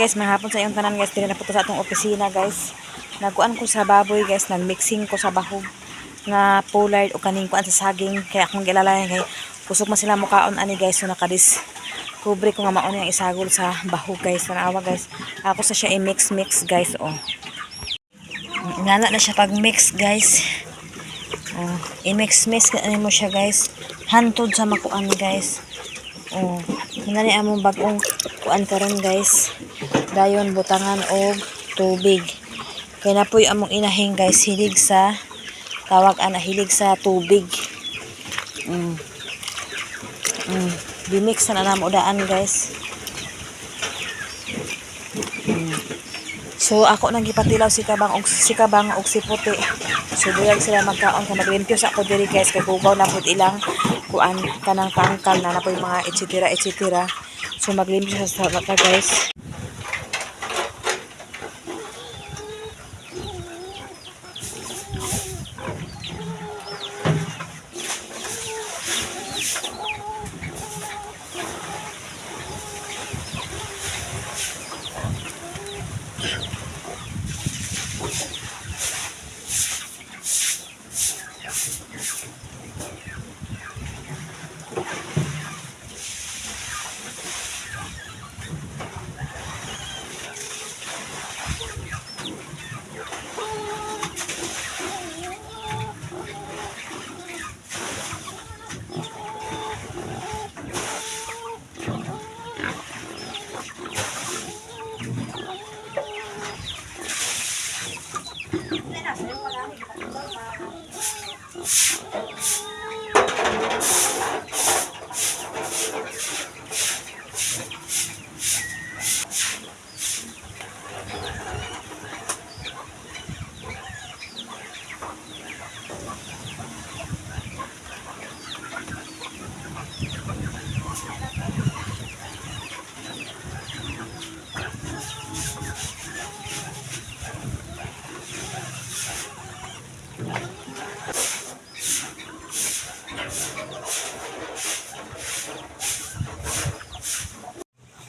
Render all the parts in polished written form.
guys, mahapon sa iyong tanan guys. Dili na po sa atong opisina guys. Nagkuan ko sa baboy guys, nagmixing ko sa bahog nga pollard o kaning kuan sa saging. Kaya akong gilalayan kay pusok man sila mukaon ani guys. So nakadis kubre ko nga maon yang isagol sa bahog guys. Tanawa guys. Ako sa siya i-mix guys oh. Ngana na siya pag mix guys. Oh, i-mix ano mo siya guys. Hantod sa makuan guys. Oh, ngani among bagong kuan karon guys. Dayon butangan og tubig. Kaya na po yung among inahing guys, hilig sa tawag hilig sa tubig. Bimix na namo daan guys. So ako nang gipatilaw si kabang og si puti. So duyag sila magkaon ka maglimpyo sa ako diri guys kay gugaw na pud ilang kuan kanang tangkal na napoy mga etc. So maglimpyo sa mata guys.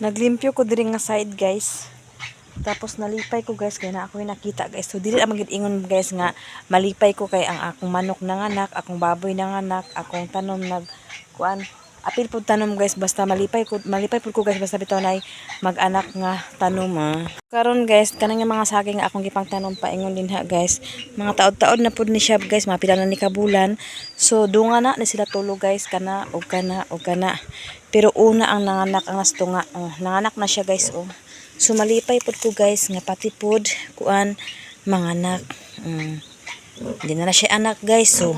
Naglimpyo ko diri nga side guys. Tapos nalipay ko guys kay na ako nakita guys. So dili amang ingon guys nga malipay ko kay ang akong manok nanganak, akong baboy nanganak, akong tanom kuan. Apil pud tanom guys basta malipay pud ko guys basta bitaw nay mag-anak nga tanom Karon guys kanang mga saging nga akong gipang tanom paingon dinha guys. Mga taod-taod na pud ni siya guys, mga pila na ni kabulan. So dunga na ni sila tulo guys kana og kana. Pero una ang nanganak ang nastunga. Nanganak na siya guys oh. So malipay pud ko guys nga pati pud kuan manganak. Hindi na siya anak guys. So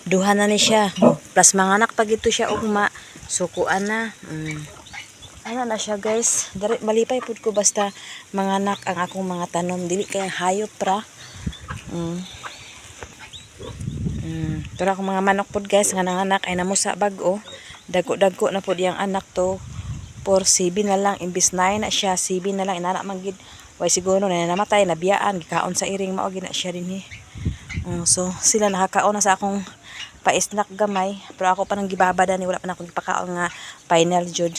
duha na ni siya. Plus manganak pag ito siya ugma. So kuan na. Ano na siya guys. Malipay pud ko basta manganak ang akong mga tanom. Dili kay hayop ra. Pero akong mga manok pud guys nga nanganak ay namusa bag-o. Dagko na po diyang anak to for 7 na lang imbis 9 na siya 7 na lang inana manggid way siguro na namatay nabiyaan gikaon sa iring mao gina siya dinhi. So sila nakakaon na sa akong pa-snack gamay pero ako pa nang gibabada ni wala pa na akong gipakaon nga final jud.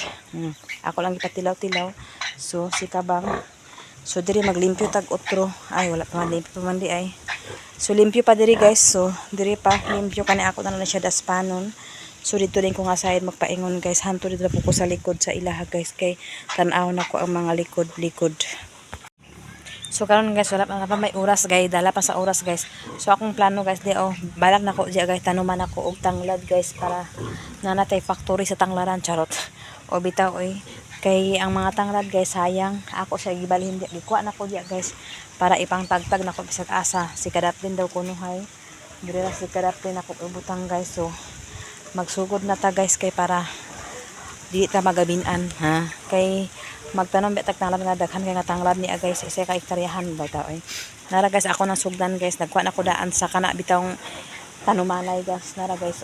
Ako lang gipatilaw-tilaw. So si kabang so diri maglimpyo tag otro ay wala pa man limpyo pa man di ay. So limpyo pa diri guys. So diri pa limpyo kani ako na siya daspanon. So dito din ko nga side magpaingon guys. Hanto dito po ko sa likod sa ilaha guys. Kay tanaw na ko ang mga likod. So karon guys wala pa may oras guys. Dala pa sa oras guys. So akong plano guys di balak na ko diya guys. Tanuman ako og tanglad guys. Para nanatay factory sa tanglaran. Charot. O bitaw kay ang mga tanglad guys sayang. Ako siya gibalhin diya. Gikuha na ko diya guys. Para ipang tagtag na ko bisag asa. Si kadap din daw kunuhay. Dire si kadap din ako ibutang guys. So magsugod na ta guys kay para di ta magabinan kay magtanom betag tanglad nga daghan kay nga tanglad ni guys isa ka iktaryahan ba ta nara guys ako nang sugdan guys nagkuha na ko daan sa kana bitawng tanumanay guys nara guys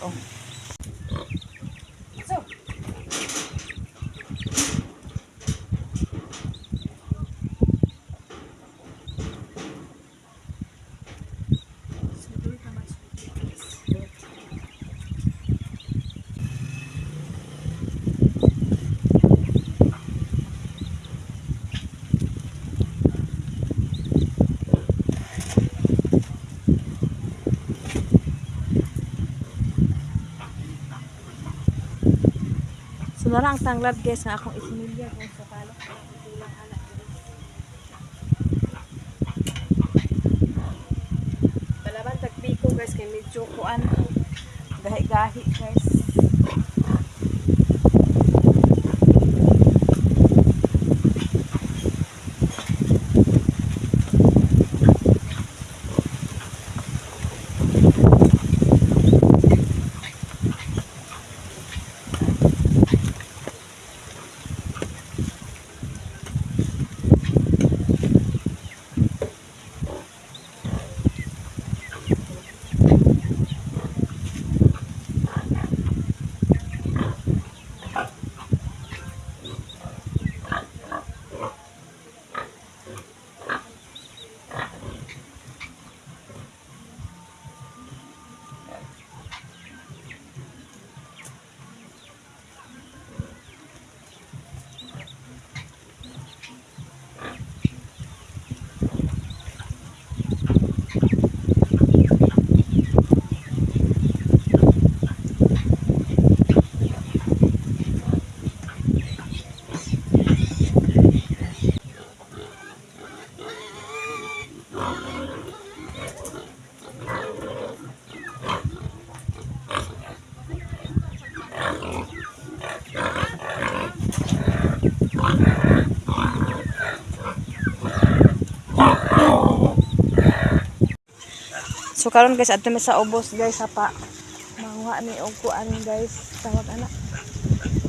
So nara ang tanglad guys nga akong isinilya kung sa palok na kulang anak guys. Palaban tagpiko guys kay medyo kuan gahi-gahi guys. So karon guys adto mi sa ubos guys sapa manguha ni og kuan guys tawag ana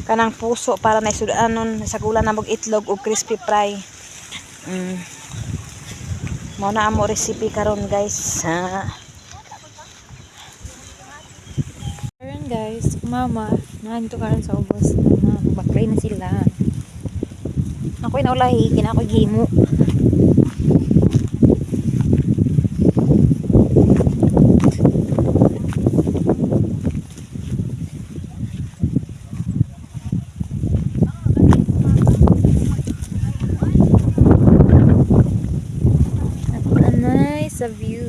kanang puso para na isudanon sa kulan na mog itlog og crispy fry. Mao na amo recipe karon guys. Karon guys, mama, nandito karon sa ubos na baklay na sila. Ako'y naulahi, kina ako'y gimo. Nice of you.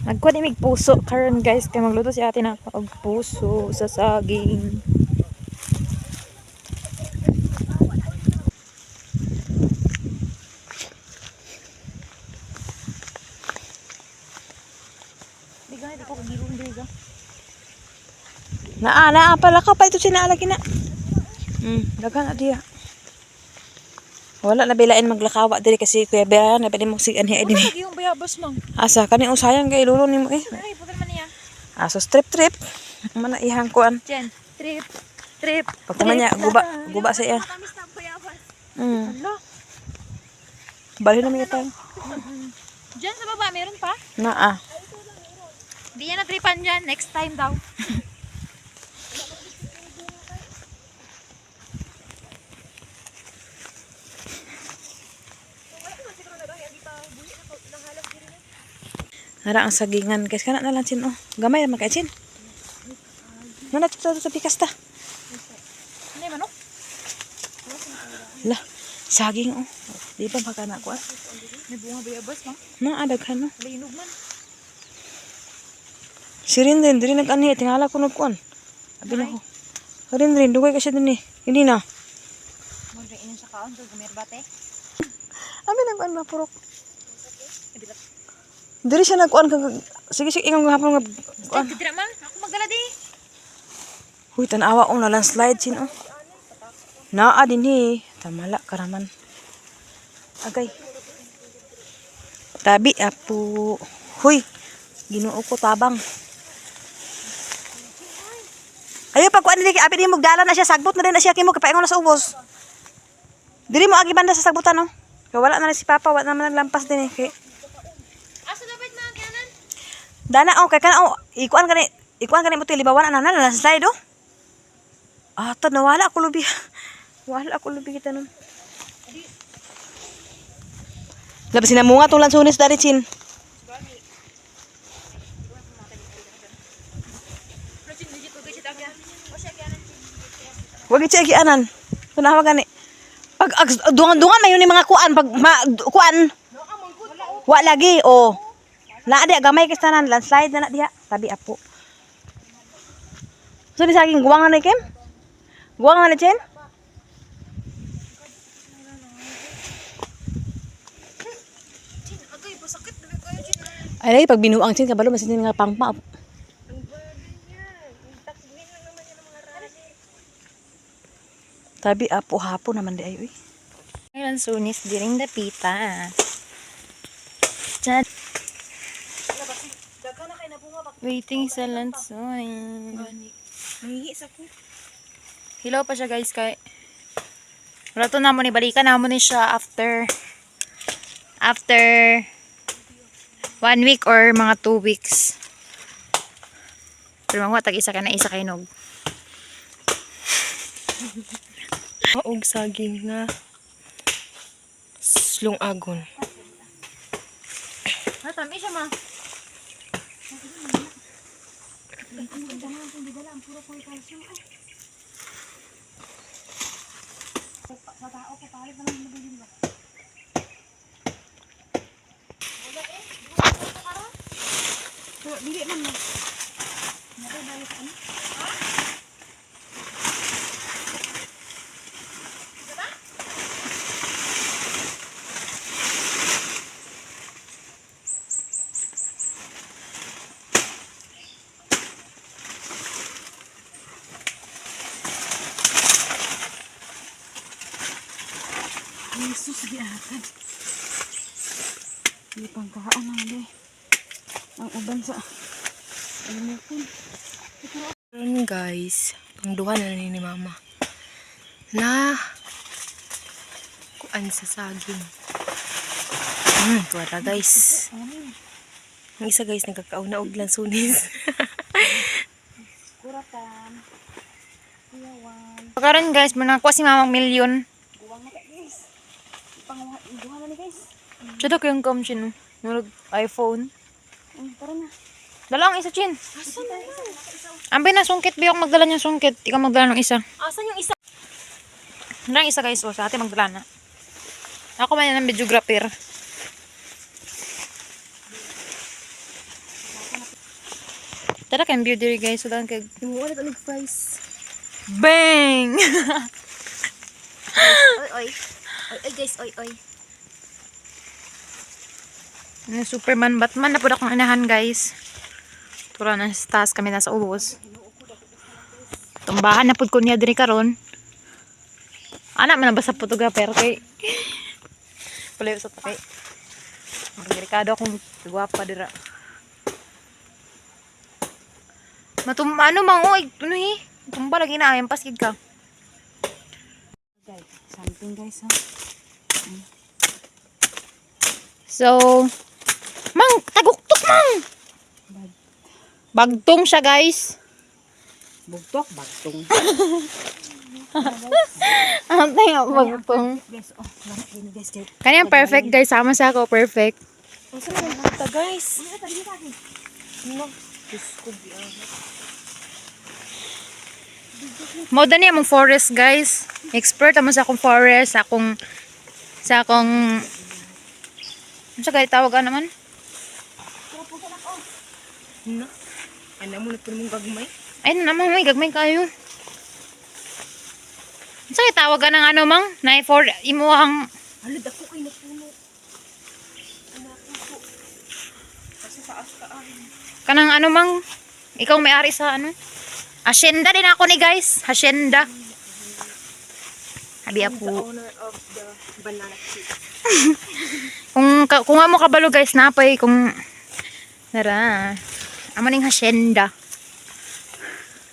Magkuha ni mig puso karon guys kay magluto si ate na og puso sa saging. Digay ko gilong diga. Naa pala ka pa ito sinalagi na. Daghan na diya. Wala na bilain maglakawa diri kasi kuya Bea na pwede mo sigan hiya dinhi. Lagi yung bayabas mang. Asa kani usayang kay lulo nimo eh. Ay, putol man niya. Aso strip mana ihang kuan. Jen, trip. Pag kumanya guba sa iya. Matamis na ang bayabas. Hala. Bali na mi tayo. Jen, sa baba, meron pa? Naa. Hindi yan na-tripan dyan. Next time daw. Nara ang sagingan guys kana na lang sin oh. Gamay naman kay sin. Nana to sa pikas ta. Ano yung manok? La, saging oh. Di ba baka na kuan? May bunga bayabas mang. Naa daghan no. Linog man. Sirin din diri nag-ani tingala ko nagkuan. Abi na ko. Rin dugay kasi din eh. Hindi na. Muna inin sa kaon. Gumir bate. Abi nag-an mapurok. Diri siya nagkuan kag sige ingon gahapon nga kuan. Tira man. Ako magdala di. Huy tan-awa na landslide sin oh. Naa dinhi. Tamala karaman. Agay. Tabi apo. Huy. Ginoo ko tabang. Ayo pag kuan dili abi di mugdala na siya sagbot na din na siya kimo kapaingon na sa ubos. Diri mo agi banda sa sagbutan no. Kay wala na si Papa, wala naman naglampas din eh. Kay Asa dapat mga kanan? dana oh kay kana oh ikuan kani mo to libawan ana na slide oh. Ato nawala ko lubi. Wala ko lubi kita nun. Labas sinamunga tong lansunis dari chin. Wag i-check anan. Tunawa gani. Pag dungan-dungan mayon ni mga kuan pag kuan. Wa lagi, oh. Na di gamay kay tanan landslide na diha. Tabi apo. So di saging guwang na ni Kim? Guwang na ni Chen? Ay, pag binuang Chen kabalo masin nga pangpa. Tabi apo hapo naman di ayo eh. Ngayon, sunis, diring dapita. Chat. Waiting sa lansoy. Hilaw pa siya guys kay. Wala to namo ni balikan namo ni siya after 1 week or mga 2 weeks. Pero mga tag isa ka na isa kay nog. Og saging nga slung agon. Matami siya ma. Jesus giatan. Di pangkaon na di. Ang uban sa alimupon. Karon guys, pangduha na ni mama. Na kuan sa saging. Tuwa guys. Ang isa guys nagkakauna og lansunis. Kuratan. Iyawan. Karon guys, manakuha si Mamang milyon. Guwang na guys. Guwang na ni guys. Sada ko yung kamsin. Nurag iPhone. Tara na. Dala ang isa, Chin. Ambay na sungkit. Biyok magdala niya sungkit. Ikaw magdala ng isa. Asan yung isa? Nang isa guys. O, sa atin magdala na. Ako man ng videographer. Tara kayong beauty guys. So, dahil kag... Wala ta fries. Bang! Oy. Oy guys, oy. Superman, Batman na po akong inahan guys. Tura na sa taas kami nasa ubos. Tumbahan na po ko niya diri karon. Anak man na ba sa photographer kay palayo sa takay. Delikado akong guwapa dira. Ano mang oy, tunoy. Tumba lagi na ayam paskid ka. Guys, something guys ha. So, mang taguktok mang. Bagtong siya guys. Bugtok bagtong. Ang tayo bagtong. Guys, oh, lahat din guys. Kanya perfect guys, sama sa ako perfect. Asa na ta guys? No. Moda niya mong forest guys. Expert amo sa akong forest, sa akong ano sa guys tawag naman? No. Ana mo na pud mong gagmay. Ay naman may gagmay kayo. Ano sa tawag ng ano mang? Na for imuhang Hala dako kay napuno. Kasi taas ka kanang ano mang ikaw may-ari sa ano? Hacienda din ako ni guys. Hacienda. Habi The po. owner of the banana tree. Kung amo kabalo guys napay kung nara. Amo ning hacienda.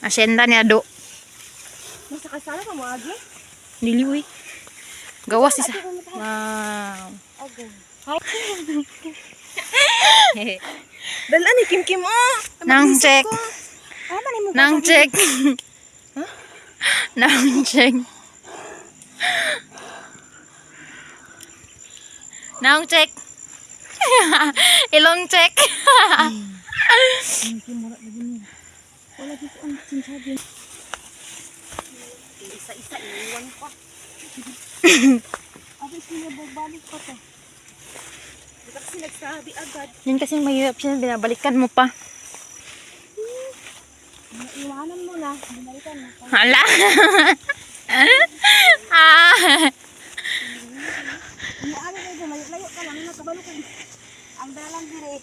Hacienda niya do. Nasa kasala ka mo agi? Diliwi. Gawas isa. Wow. Dala ni Kim oh. Nang check. Nang check. Nang check. Nang check. Ilong check. Wala dito ang sinsabi. Isa-isa iwan ko. Abis niya babalik pa to. Kasi nagsabi agad. Yan kasi mahirap siya, binabalikan mo pa. Iwanan mo na. Binalikan mo. Hala! Iwanan kayo. Layo ka lang. Nakabalo ka. Ang dalang dire.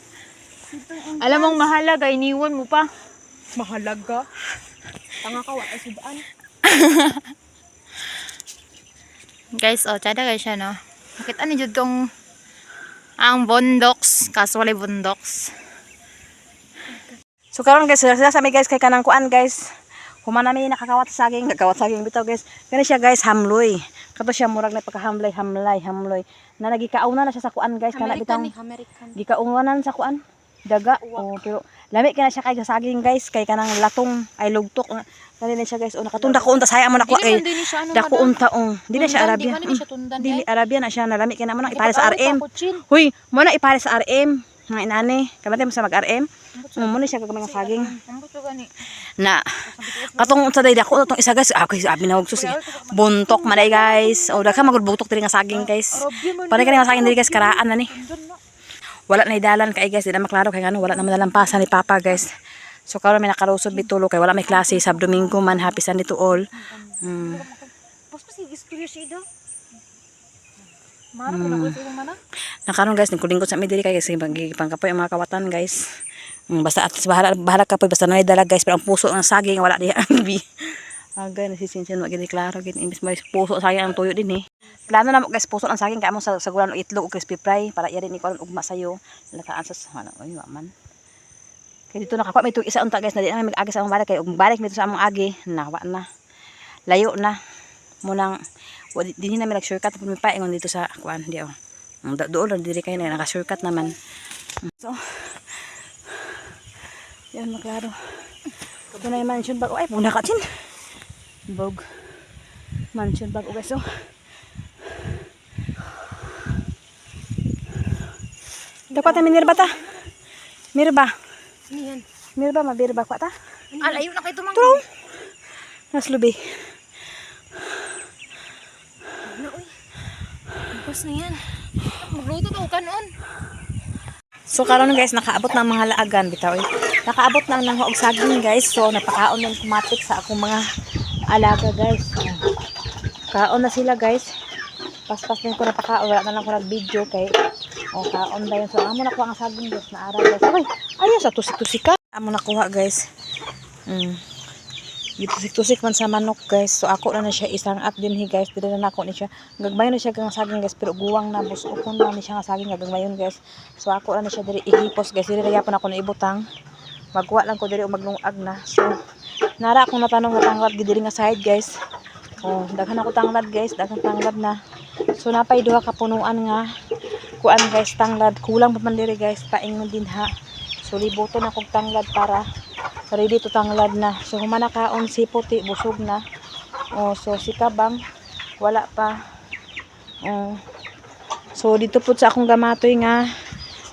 Alam mong mahalaga, iniwan mo pa. Mahalaga. Tanga ka. Wala sa daan. Guys, tsada guys siya, no? Nakita ni Jud kong ang bondoks, kaso walay bondoks. So karon guys, sila sa mi guys kay kanang kuan guys. Human nami nakakawat sa saging, gagawat saging bitaw guys. Kani siya guys hamloy. Kato siya murag na pagkahamlay, hamloy. Na nagikaauna na siya sa kuan guys, kana bitaw. American. Gikaunanan sa kuan. Daga. Oh, pero lami kay na siya kay sa saging guys, kay kanang latong ay lugtok. Dali na siya guys. O nakatunda ko unta saya mo na ko kay. Dako unta ong. Di na siya Arabian. Dili Arabian na siya nalami kay na mo na ipare sa RM. Huy, mo na ipare sa RM. Nga inani, kamate mo sa mag-RM. Mo na siya gagawin nga saging. Na katong unsa day dako tong isa guys, ako sabi na hugso sige. Buntok man day guys. O dagha magbutok diri nga saging guys. Pare kani nga saging diri guys karaan na ni. Wala na idalan kay guys, di na maklaro kay ngano wala na madalampasan ni Papa guys. So karon may nakarusod bitulo kay wala may klase sa Domingo man, happy Sunday to all. Nakaron guys, nagkulingkod sa mi diri kay kasi pangkapoy ang mga kawatan guys. Basta at bahala ka po basta na dala guys, pero ang puso ng saging wala diha ang bi. Agay nasisinsin wag gid klaro gid imbis may puso saging ang tuyo din eh. Plano na mo guys puso ng saging kay amo sa gulan og itlog og crispy fry para iya din ikaw ugma sayo. Lataan sa ano oy wa man. Kaya dito nakakuha may isa unta guys na di namin mag-agi sa among balik kay ug balik dito sa among agi nawa na. Layo na. Munang di na nag shortcut pud mi pa ingon dito sa kuan di oh. Dool lang diri kay na naka shortcut naman. So yan maklaro. Ito na yung mansion bag. Ay, puna ka chin. Bog. Mansion bag. Okay, so. Dapat na minirba ta. Mirba. Yan. Mirba, mabirba kwa ta. Alayo na kayo tumang. Tulong. Nas lubi. Ano uy? Bus na yan. Magluto ka kanon. So karon guys, nakaabot na ang mga laagan bitaw. Nakaabot na ang og saging guys. So napakaon ng automatic sa akong mga alaga guys. Kaon na sila guys. Paspas din ko napakaon, wala na lang ko nag-video kay kaon dayon. So amo nakuha ang saging guys na ara guys. Ay, ayo sa tusik-tusik ka. Amo nakuha guys. Tusik-tusik man sa manok guys. So ako na siya isang at din guys. Dili na nako ni siya. Gagmayon na siya gang saging guys, pero guwang na buso ko na ni siya nga saging gagmayon guys. So ako na siya diri igipos guys. Dili ra gyapon ako na ibutang. Magwa lang ko diri og maglungag na. So nara akong natanong nga tanglad gid diri nga side guys. Oh, daghan ako tanglad guys, daghan tanglad na. So napay duha ka punuan nga kuan guys tanglad. Kulang pa man diri guys, paingon din ha. So libuton akong tanglad para ready to tanglad na. So humana kaon si puti busog na. Oh, so si kabang wala pa. Oh. So dito pud sa akong gamatoy nga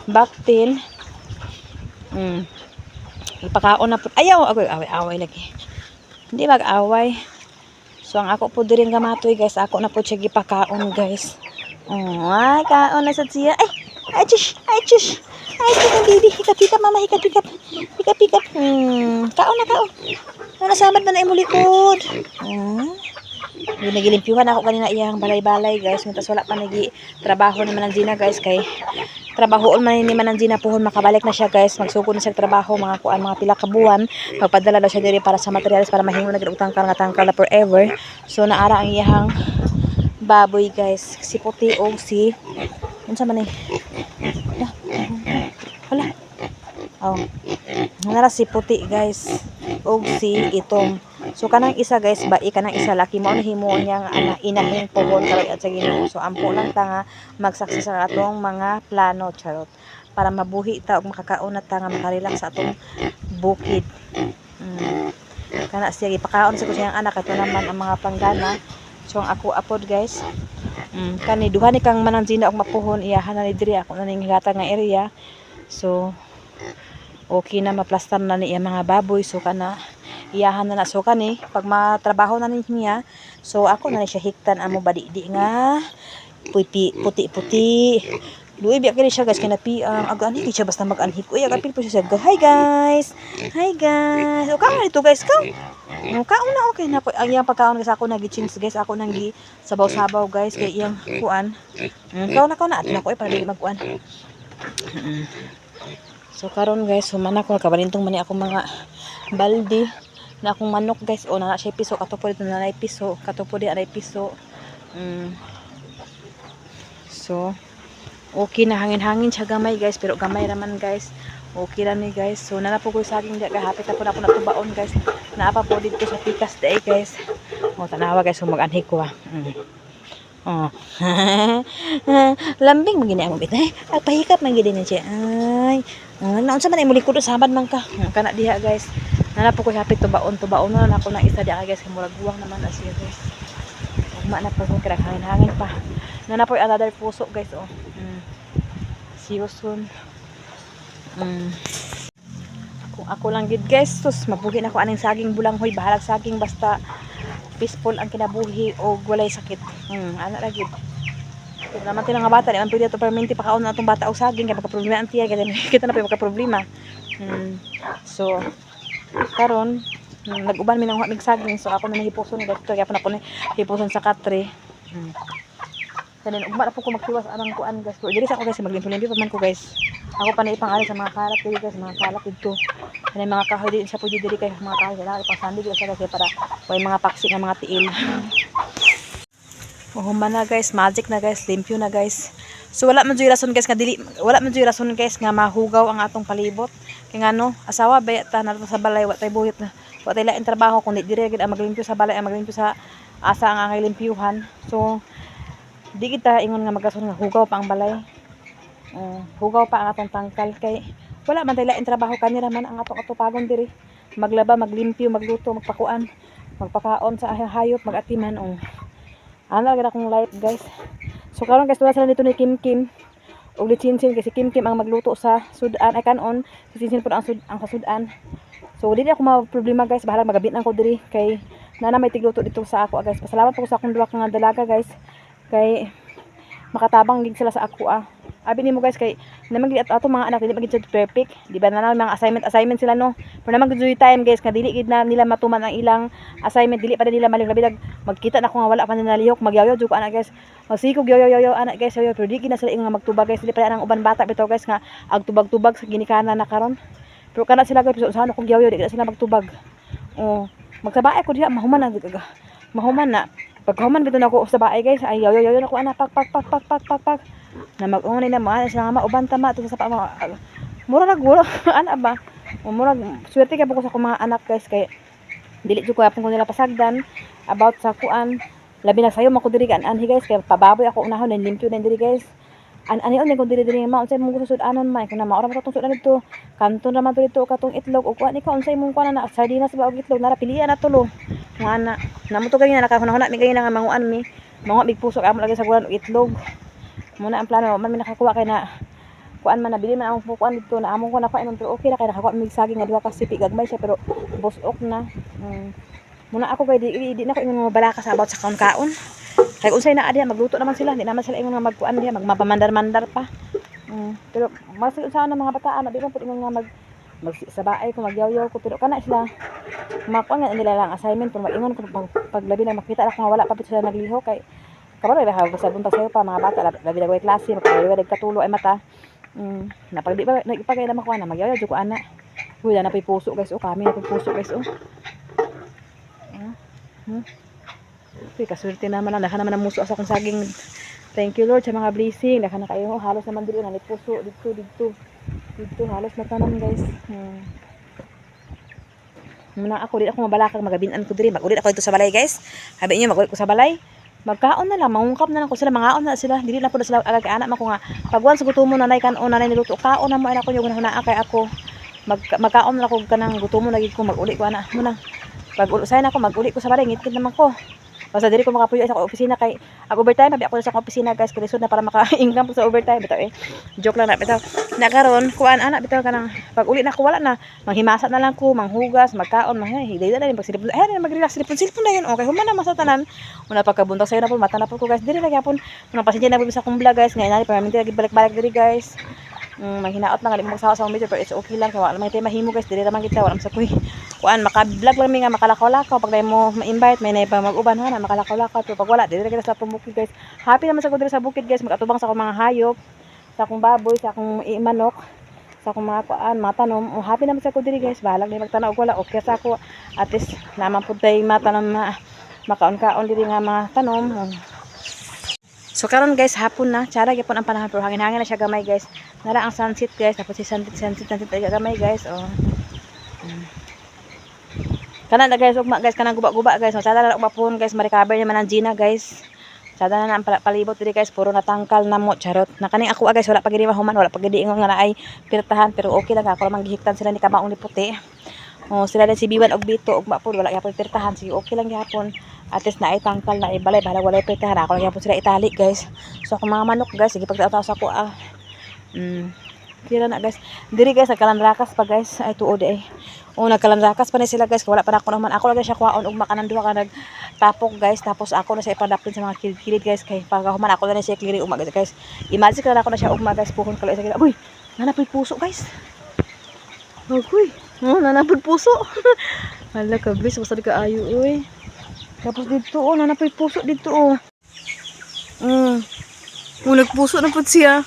baktil. Ipakaon na pud. Ayaw away lagi. Hindi mag-away. So ang ako pud diri nga gamatoy guys, ako na pud siya gipakaon guys. Oh, ay kaon na sad siya. Ay chush. Ay, baby, hikap-hikap mama, hikap-hikap. Hikap-hikap. Kaon na kaon. Nasamad man na imo likod. Nagilimpyuhan ako kanina iyang balay-balay guys. Mintas wala pa nagi trabaho ni Mananjina guys kay trabahoon man ni Mananjina puhon makabalik na siya guys. Magsugod na siya trabaho mga kuan mga pila ka buwan. Magpadala daw siya diri para sa materials para mahingo na gid tangkal nga tangkal na forever. So naara ang iyang baboy guys. Si puti og si unsa man ni? Hala. Oh. Nara si puti guys og si itong. So kanang isa guys ba kanang isa laki mo himo niya nga inahing pohon karoy at sa Ginoo. So ampo lang ta nga magsakses sa atong mga plano charot para mabuhi ta og makakaon na ta nga makarelax sa atong bukid. Kana siya gipakaon sa kusiyang anak ato naman ang mga panggana. So ang ako apod guys. Kani duha ni kang Mananjina og mapuhon iyahan na ni diri ako na ning higata nga area. So okay na maplastar na niya mga baboy. So kana iyahan na so kani pag matrabaho na niya. So ako na ni siya hiktan amo badidi nga puti-puti Luoy biya kini siya guys kinapiang aganhi siya basta mag-anhik. Uy agapil po siya. Hi guys. Hi guys. O kaon dito guys ka. O kaon na okay na po. Ang iyang pagkaon guys ako nagi-chins guys. Ako nang gi sabaw-sabaw guys kay iyang kuan. Kaon na atin ako para dili magkuan. So karon guys humana ko kabalintong mani ako mga balde na akong manok guys. O na siya piso katupo dito na piso. Katupo di anay piso. So okay na hangin-hangin siya gamay guys pero gamay raman guys okay ra ni guys so nana po ko saging di kahapit na po natubaon guys naapa po dito sa pikas day guys tanawa guys so mag-anhik ko lambing magini ang bitay ay pahikap man gid ni siya ay naunsa man ay mulikod sabad man ka kana diha guys nana po ko hapit tubaon na ako nang isa diha guys kay murag guwang naman asiya guys ugma na po ko kira hangin pa nana po another puso guys see you soon. Kung ako lang gid guys, sus mabuhi na ko aning saging bulanghoy, bahalag saging basta peaceful ang kinabuhi o walay sakit. Ana ra gid. Kung naman tinang nga bata, di man pwede ito perminti pakaon na itong bata o saging, kaya magka-problema ang tiya, kita na pa yung magka-problema. So, karon nag-uban mi nang mig saging, so ako na nahipuson ni doktor, kaya pa na ko nahipuson sa katre. Kanin ugma na po ko magtiwas anang kuan guys. Pero diri sa ako guys maglimpyo-limpyo pa man ko guys. Ako pa na ipang-ari sa mga kalat diri guys, mga kalat dito. Kanin mga kahoy diri sa pudi diri kay mga kahoy dala ipang sandi diri sa guys para way mga paksi nga mga tiil. Humba na guys, magic na guys, limpyo na guys. So wala man jud rason guys nga dili wala man jud rason guys nga mahugaw ang atong palibot. Kay ngano, asawa baya ta na sa balay wa tay buhit na. Wa tay lain trabaho kundi diri gid ang maglimpyo sa balay, ang maglimpyo sa asa ang angay limpyuhan. So di kita ingon nga magason nga hugaw pa ang balay. Hugaw pa ang atong tangkal kay wala man tay lain trabaho kanira man ang atong atupagon diri. Maglaba, maglimpyo, magluto, magpakuan, magpakaon sa hayop, magatiman Ano lagi akong life guys. So karon guys tuwa sila dito ni Kim Kim. Og litsinsin kasi Kim Kim ang magluto sa sudan ay kanon. Litsinsin pud ang kasudan. So dili ako ma-problema guys, bahala magabit ko diri kay nana may tigluto dito sa ako guys. Pasalamat po ko sa akong duwa ka nga dalaga guys. Kay makatabang gid sila sa ako Abi nimo guys kay naman gid ato mga anak dili magid perfect. Di ba na mga assignment sila no. Pero naman gid time guys ka dili gid na nila matuman ang ilang assignment, dili pa nila malig magkita na ko nga wala pa nila lihok magyayo jud ko anak guys. Magsikog yo anak guys yo pero di gid na sila nga magtubag guys. Dili pa nang uban bata bitaw guys nga agtubag-tubag sa ginikana na karon. Pero kana sila guys sa ano kung yayo di sila magtubag. Magsabae ko diha mahuman na paghuman bitaw na ko sa bahay guys ay yo na ko anak pak na mag-unay na mga sila nga mauban tama to sa mura naguro ana ba mura swerte kay ko sa mga anak guys kay dili jud ko apon ko nila pasagdan about sa kuan labi na sayo man ko diri kan anhi guys kay pababoy ako unahon and limpyo na diri guys ani on ko diri ma unsay mong gusto sudanon may kun na maora pa tong sudan dito kanton ra man dito katong itlog og kuan ikaw unsay mong kuan na sardinas ba og itlog nara pilian na tulo nga ana namo to gani na nakahuna mi gani nga manguan mi mig puso amo lagi sa kuan og itlog muna ang plano man mi nakakuha kay na kuan man nabili man among kuan dito na among ko na kuan pero okay ra kay nakakuha mig saging nga duha ka sipi gagmay siya pero busok na muna ako kay di na ko ingon mabalaka sa about sa kaon kay unsay na diha magluto naman sila di naman sila ingon nga magkuan diha magmapamandar-mandar pa pero mas unsa na mga bataan di man pud ingon nga magsabaay ko magyaw-yaw ko pero kana sila makuan nga nila lang assignment pero mag-ingon ko paglabi na makita ako nga wala pa pud sila nagliho kay kabalo ra ha sabon pa sayo pa mga bata labi dagway klase magpagawa katulo ay mata napag di ba nagipagay na makuha na magyaw jud ko ana wala na pay puso guys kami na pay puso guys kaswerte naman lang naman ang muso sa akong saging. Thank you Lord sa mga blessing naka na kayo halos naman dito na puso dito halos matanan guys muna ako dito ako mabalakag magabinan ko diri mag-ulit ako dito sa balay guys habi niyo mag-ulit ko sa balay magkaon na lang mangungkap na lang ko sila mangaon na sila dili na po sila agad anak man ko nga pagwan sa gutom mo nanay kanon nanay niluto kaon na mo ana ko yung hunaa kay ako magkaon na ko kanang gutom mo lagi ko mag-uli ko ana muna pag usay na ako mag-uli ko sa balay ngitid naman ko Basta diri ko makapuyo sa akong opisina kay ang overtime pabi ako sa akong opisina guys kay lisod na para maka-income sa overtime bitaw joke lang na bitaw na karon kuan ana bitaw kanang pag uli na ko wala na manghimasa na lang ko manghugas magkaon hiday na din pag silipon mag-relax silipon na yun okay human na masatanan una pagkabuntag sayo na po mata na po ko guys diri ra gyapon nang pasensya na po sa akong vlog guys ngayon na permanente lagi balik-balik diri guys manghinaot lang mo magsawa sa video pero it's okay lang kay wala may tay mahimo guys dili ra man kita wala sa kuy kuan maka-vlog lang mi nga makalakaw-lakaw pag dai mo ma-invite may nay pa mag-uban ha na makalakaw-lakaw pero pag wala dili ra kita sa bukid guys happy naman sa ko diri sa bukid guys magatubang sa akong mga hayop sa akong baboy sa akong manok sa akong mga kuan mga tanom happy naman sa ko diri guys balag ni magtanaw og wala okay sa ako at least naman pud tay matanom na makaon-kaon diri nga mga tanom so karon guys hapon na tsara gyapon ang panahon pero hangin-hangin na siya gamay guys nara ang sunset guys tapos si sunset ay gamay guys kanan na guys ugma guys kanang guba-guba guys tsara na ugma pon guys ma-recover naman ang Gina guys tsara na ang palibot diri guys puro natangkal na mo charot na kaning ako guys wala pagidi mahuman wala pagidi ingon nga naay pirtahan pero okay lang ako lang gihiktan sila ni kamaong ni puti sila din si Biwan og Bito ugma pud wala gyapon pirtahan sige okay lang gyapon at least na ay tangkal na ibalay bahala walay pirtahan ako lang gyapon sila itali guys so akong mga manok guys sige pagtaw sa ako kira na guys diri guys nagkalanrakas pa guys ay tuod nagkalanrakas pa ni sila guys wala pa na ako naman ako lang siya kuhaon ug makanan duha ka nagtapok guys tapos ako na siya ipadapin sa mga kilid guys kay pagahuman ako na siya kliri umag guys imagine ka na ako na siya ugma guys puhon kalo sa gila uy nanapid puso guys uy nanapid puso hala ka guys basta ka ayo uy tapos dito nanapid puso dito nagpuso na pud siya.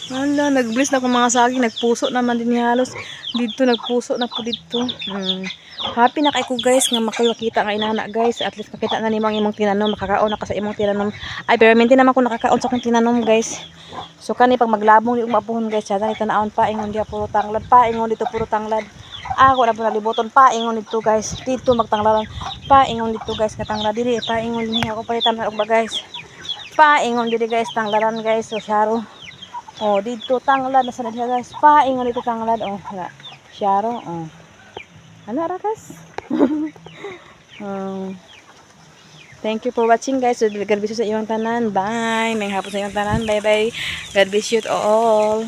Hala, nag-bless na akong mga saging, nagpuso naman din halos. Dito nagpuso na po dito. Happy na kay ko guys nga makita nga inana guys. At least makita na nimo ang imong tinanom, makakaon na ka sa imong tinanom. Ay, pero minti naman ko nakakaon sa akong tinanom guys. So kani pag maglabong di umapuhon guys, sada itanaon pa ingon dia puro tanglad pa ingon dito puro tanglad. Ako na po nalibuton pa ingon dito guys. Dito magtanglaran pa ingon dito guys katanglad diri pa ingon niya ako palitan na og guys. Pa ingon diri guys tanglaran guys so syaro. Dito tanglad na sana siya guys. Paingon dito tanglad. Wala. Syaro. Ano ra guys? Thank you for watching guys. God bless you sa iyong tanan. Bye. May hapon sa iyong tanan. Bye bye. God bless you all.